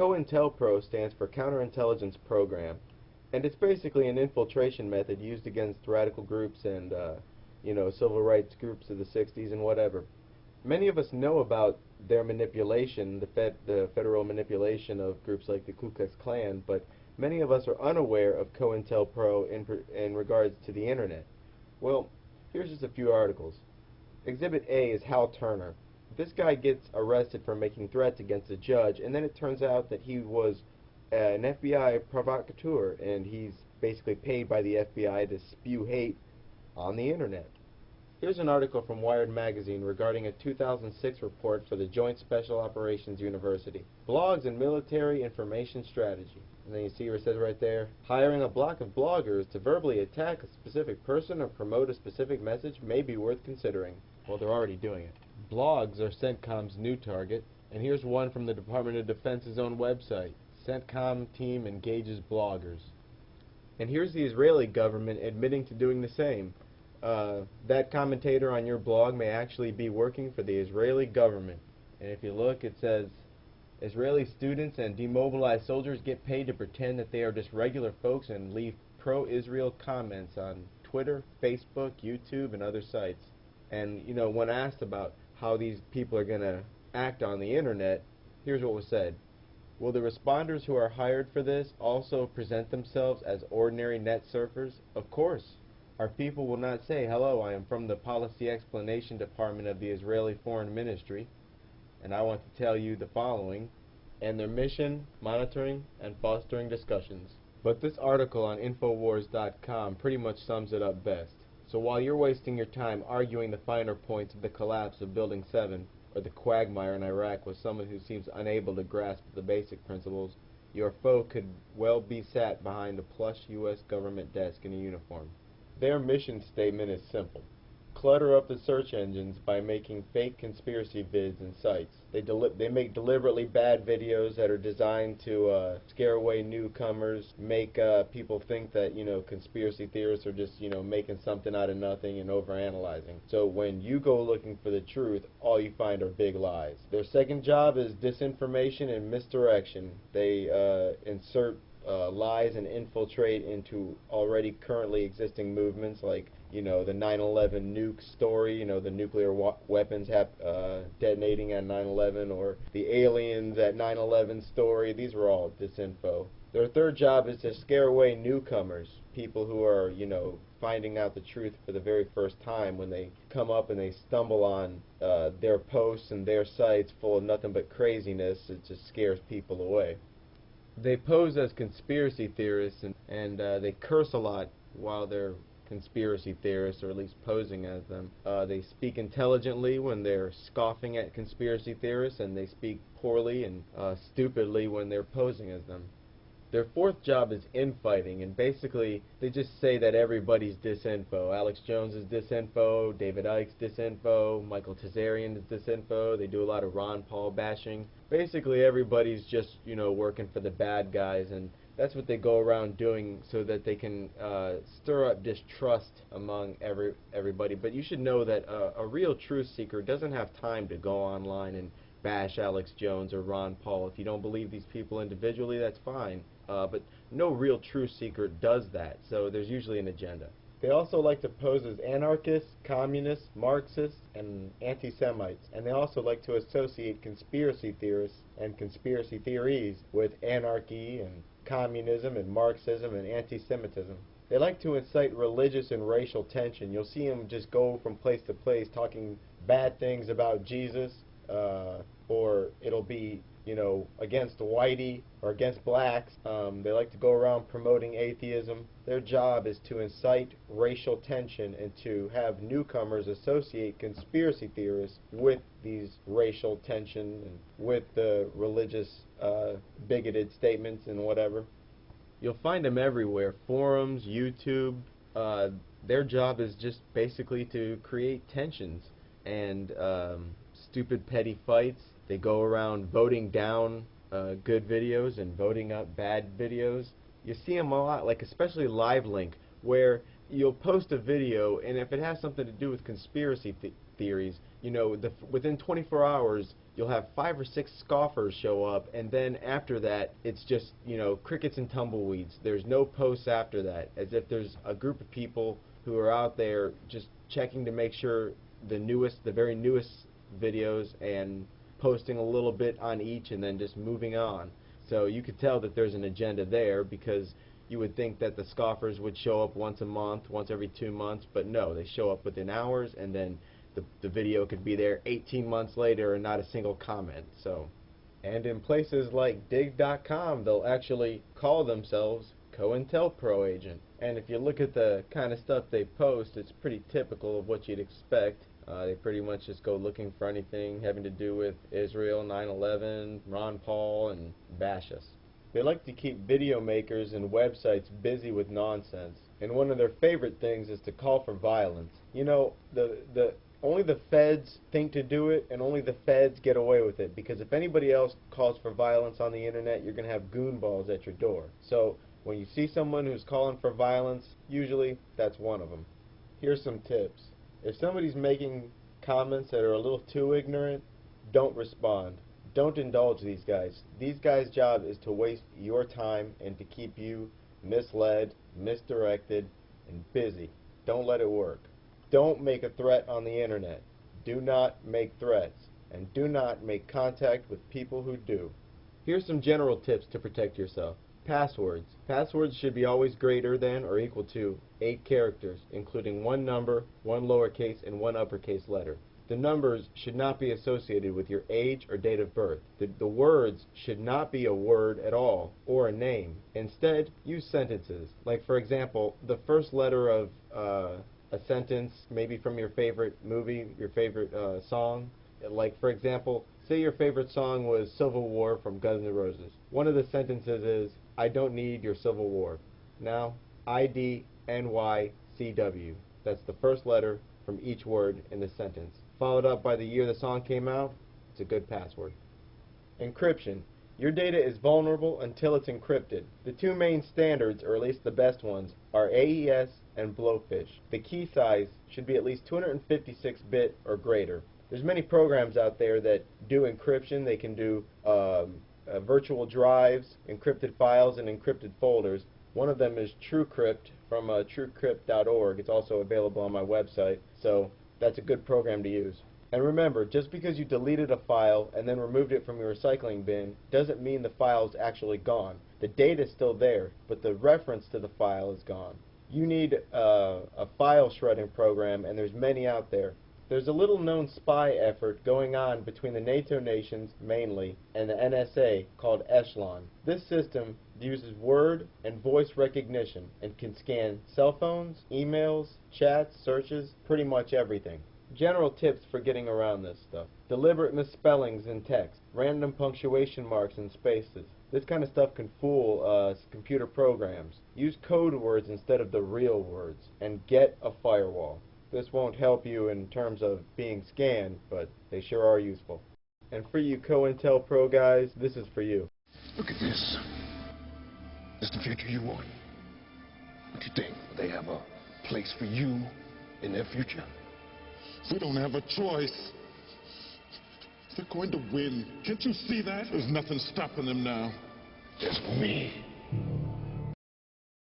CointelPro stands for Counterintelligence Program, and it's basically an infiltration method used against radical groups and, civil rights groups of the 60s and whatever. Many of us know about their manipulation, the federal manipulation of groups like the Ku Klux Klan, but many of us are unaware of CointelPro in regards to the internet. Well, here's just a few articles. Exhibit A is Hal Turner. This guy gets arrested for making threats against a judge, and then it turns out that he was an FBI provocateur, and he's basically paid by the FBI to spew hate on the internet. Here's an article from Wired magazine regarding a 2006 report for the Joint Special Operations University. Blogs and Military Information Strategy. And then you see where it says right there, hiring a block of bloggers to verbally attack a specific person or promote a specific message may be worth considering. Well, they're already doing it. Blogs are CENTCOM's new target, and here's one from the Department of Defense's own website. CENTCOM team engages bloggers. And here's the Israeli government admitting to doing the same. That commentator on your blog may actually be working for the Israeli government. And if you look, it says, Israeli students and demobilized soldiers get paid to pretend that they are just regular folks and leave pro-Israel comments on Twitter, Facebook, YouTube, and other sites. And, when asked about how these people are going to act on the internet, here's what was said. Will the responders who are hired for this also present themselves as ordinary net surfers? Of course. Our people will not say, hello, I am from the Policy Explanation Department of the Israeli Foreign Ministry, and I want to tell you the following, and their mission, monitoring, and fostering discussions. But this article on Infowars.com pretty much sums it up best. So while you're wasting your time arguing the finer points of the collapse of Building 7, or the quagmire in Iraq with someone who seems unable to grasp the basic principles, your foe could well be sat behind a plush U.S. government desk in a uniform. Their mission statement is simple. Clutter up the search engines by making fake conspiracy vids and sites. They make deliberately bad videos that are designed to scare away newcomers, make people think that, conspiracy theorists are just, making something out of nothing and overanalyzing. So when you go looking for the truth, all you find are big lies. Their second job is disinformation and misdirection. They insert lies and infiltrate into already currently existing movements like, the 9/11 nuke story, the nuclear weapons detonating at 9/11, or the aliens at 9/11 story. These were all disinfo. Their third job is to scare away newcomers, people who are, finding out the truth for the very first time when they come up and they stumble on their posts and their sites full of nothing but craziness. It just scares people away. They pose as conspiracy theorists and they curse a lot while they're conspiracy theorists, or at least posing as them. They speak intelligently when they're scoffing at conspiracy theorists, and they speak poorly and stupidly when they're posing as them. Their fourth job is infighting, and basically they just say that everybody's disinfo. Alex Jones is disinfo, David Icke's disinfo, Michael Tazarian is disinfo. They do a lot of Ron Paul bashing. Basically everybody's just, working for the bad guys, and that's what they go around doing so that they can stir up distrust among everybody. But you should know that a real truth seeker doesn't have time to go online and bash Alex Jones or Ron Paul. If you don't believe these people individually, that's fine. But no real truth seeker does that, so there's usually an agenda. They also like to pose as anarchists, communists, Marxists, and anti-Semites. And they also like to associate conspiracy theorists and conspiracy theories with anarchy and communism and Marxism and anti-Semitism. They like to incite religious and racial tension. You'll see them just go from place to place talking bad things about Jesus, or it'll be, against whitey or against blacks. They like to go around promoting atheism. Their job is to incite racial tension and to have newcomers associate conspiracy theorists with these racial tension and with the religious bigoted statements and whatever. You'll find them everywhere. Forums, YouTube. Their job is just basically to create tensions and stupid petty fights. They go around voting down good videos and voting up bad videos. You see them a lot, like especially LiveLink, where you'll post a video, and if it has something to do with conspiracy theories, within 24 hours you'll have 5 or 6 scoffers show up, and then after that, it's just, crickets and tumbleweeds. There's no posts after that, as if there's a group of people who are out there just checking to make sure the very newest videos, and posting a little bit on each and then just moving on. So you could tell that there's an agenda there, because you would think that the scoffers would show up once a month, once every 2 months, but no, they show up within hours, and then the video could be there 18 months later and not a single comment. And in places like dig.com, they'll actually call themselves CointelPro agent. And if you look at the kind of stuff they post, it's pretty typical of what you'd expect. They pretty much just go looking for anything having to do with Israel, 9/11, Ron Paul, and bash us. They like to keep video makers and websites busy with nonsense, and one of their favorite things is to call for violence. Only the feds think to do it, and only the feds get away with it, because if anybody else calls for violence on the internet, you're going to have goonballs at your door. So when you see someone who's calling for violence, usually that's one of them. Here's some tips. If somebody's making comments that are a little too ignorant, don't respond. Don't indulge these guys. These guys' job is to waste your time and to keep you misled, misdirected, and busy. Don't let it work. Don't make a threat on the internet. Do not make threats. And do not make contact with people who do. Here's some general tips to protect yourself. Passwords. Passwords should be always greater than or equal to 8 characters, including 1 number, 1 lowercase, and 1 uppercase letter. The numbers should not be associated with your age or date of birth. The words should not be a word at all, or a name. Instead, use sentences. Like, for example, the first letter of a sentence, maybe from your favorite movie, your favorite song. Like, for example, say your favorite song was Civil War from Guns N' Roses. One of the sentences is, I don't need your Civil War. Now, IDNYCW. That's the first letter from each word in the sentence. Followed up by the year the song came out. It's a good password. Encryption. Your data is vulnerable until it's encrypted. The 2 main standards, or at least the best ones, are AES and Blowfish. The key size should be at least 256-bit or greater. There's many programs out there that do encryption. They can do virtual drives, encrypted files, and encrypted folders. One of them is TrueCrypt from truecrypt.org. It's also available on my website, so that's a good program to use. And remember, just because you deleted a file and then removed it from your recycling bin doesn't mean the file is actually gone. The data is still there, but the reference to the file is gone. You need a file shredding program, and there's many out there. There's a little-known spy effort going on between the NATO nations, mainly, and the NSA called Echelon. This system uses word and voice recognition and can scan cell phones, emails, chats, searches, pretty much everything. General tips for getting around this stuff. Deliberate misspellings in text, random punctuation marks and spaces. This kind of stuff can fool computer programs. Use code words instead of the real words, and get a firewall. This won't help you in terms of being scanned, but they sure are useful. And for you CointelPro guys, this is for you. Look at this. This is the future you want. What do you think? Will they have a place for you in their future? We don't have a choice. They're going to win. Can't you see that? There's nothing stopping them now. There's me.